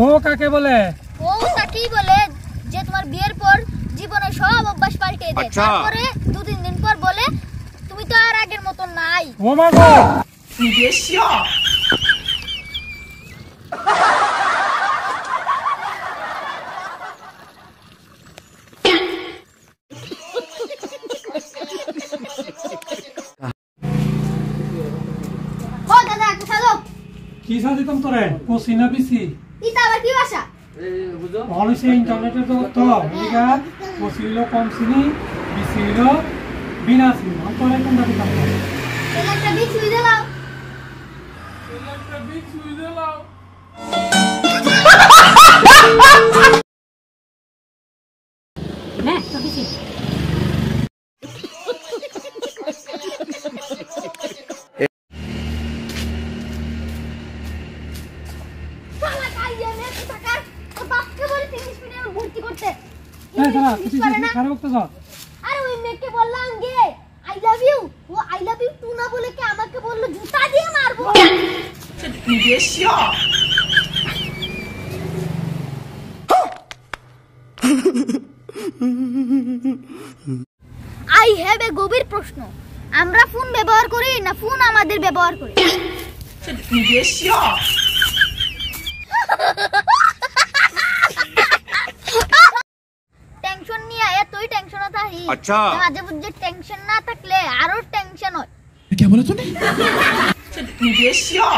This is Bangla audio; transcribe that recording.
ও কাকে বলে? ও তাকেই বলে যে তোমার বিয়ের পর জীবনে সব অভ্যাস পাল্টে দেয়। তারপরে 2-3 দিন পর বলে তুমি তো আর আগের মতো নাই। ও মা গো, 你别笑。ও দাদা একটু সাজো। কি সাজিতাম তোরে? কসি না বিসি? এটা আবার কি ভাষা? অনলাইনে ইন্টারনেটে তো এদিকে কসি হলো কম চিনি, বিসি হলো বিনা চিনি। তোরে কোনটা দিতাম? তাহলে একটা বিচ হই দিলাও। একটা বিচ হই দিলাও। না তো বিচি। শালা কাইয়া নে টাকা তো বাপকে বলে ইংলিশ মিডিয়ামে ভর্তি করতে। এই দাঁড়া, কিছু খারাপ তো যা। আরে ওই মেয়েকে বললাম গে আই লাভ ইউ, ও আই লাভ ইউ টু না বলে কি আমাকে বললো জুতা দিয়ে মারবো। 你别笑。আই হ্যাভ এ গভীর প্রশ্ন, আমরা ফোন ব্যবহার করি না ফোন আমাদের ব্যবহার করে? 你别笑。টেনশন নিয়ে এতই টেনশন থাকি। আচ্ছা। মাঝে মধ্যে টেনশন না থাকলে আরো টেনশন হয়। क्या बोला तूने? 你别笑。